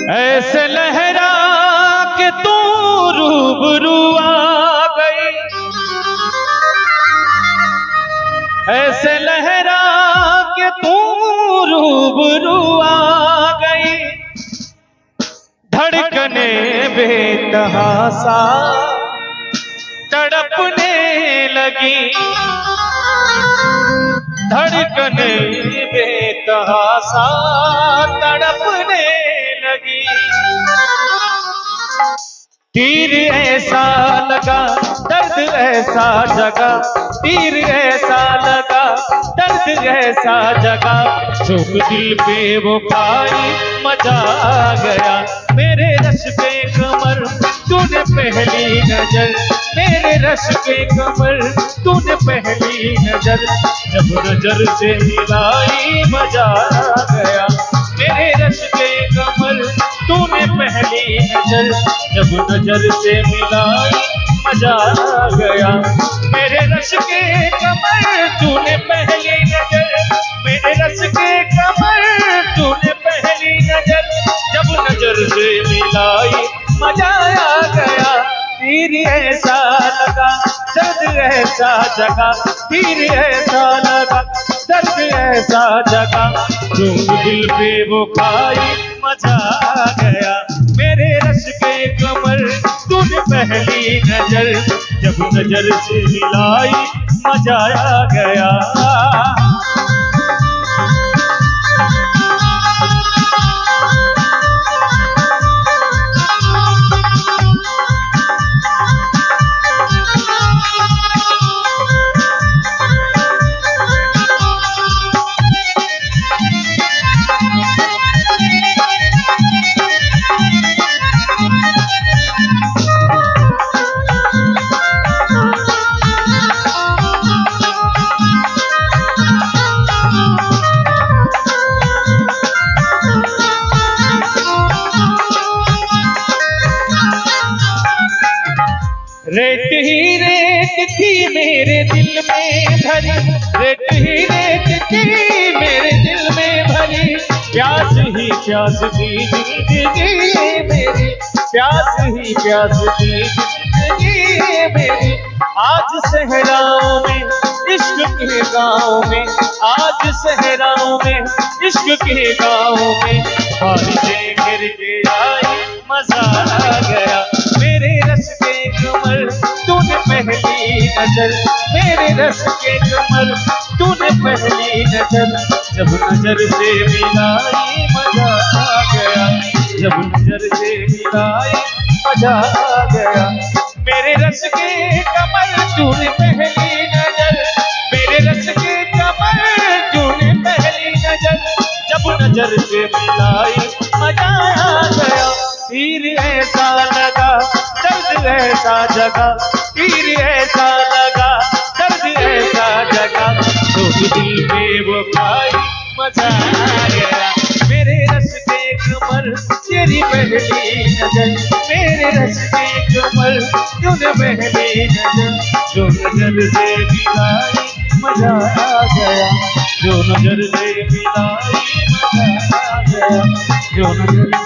ऐसे लहरा के तू रूबरू आ गई, ऐसे लहरा के तू रूबरू आ गई। धड़कने बेतहासा तड़पने लगी, धड़कने बेतहासा तड़पने लगी। तीर ऐसा लगा दर्द ऐसा जगा, तीर ऐसा लगा दर्द ऐसा जगा। चुप दिल पे वो खाई मजा आ गया। मेरे रश पे कमर तूने पहली नजर, मेरे रश पे कमर तूने पहली नजर। जब नजर से मिलाई मजा आ गया। मेरे रश पे कमर तूने पहली नजर, जब नजर से मिलाई मजा आ गया। मेरे रश के कमर तूने पहली नजर, मेरे रश के कमर तूने पहली नजर, जब नजर से मिलाई मजा आ गया। तीर ऐसा लगा दर्द ऐसा जगा, तीर ऐसा लगा दर्द ऐसा जगा। तुम दिल पे वो खाई मजा आ गया। मेरे रश के कमर तूने पहली नजर, जब नजर से मिलाई मजा आ गया। रेत ही रेत थी मेरे दिल में भरी, रेत ही रेत थी मेरे दिल में भरी। प्यास ही प्यास थी जिंदगी मेरी, प्यास ही प्यास थी जिंदगी मेरी। आज सहराओं में इश्क के गाँव में, आज सहराओं में इश्क के गाँव में बारिशें गिर के आई मजा आ गया। मेरे रस के कमर तूने पहली नजर, मेरे रस के कमर तूने पहली नजर, जब नजर से मिलाई मजा आ गया। जब नजर से मिलाई मजा आ गया। मेरे रस के कमर तूने पहली नजर, मेरे रस के कमर तूने पहली नजर, जब नजर से मिलाई मजा आ गया। तीर ऐसा लगा दर्द ऐसा जगा, तीर ऐसा लगा दर्द ऐसा जगा। तो दिल पे वो खाई मजा आ गया। मेरे रस के कमर तेरी पहली नजर, मेरे रस के कमर तूने पहली नजर, जो नजर से मिलाई मजा आ गया। जो नजर से मिलाई मजा आ गया। जो नजर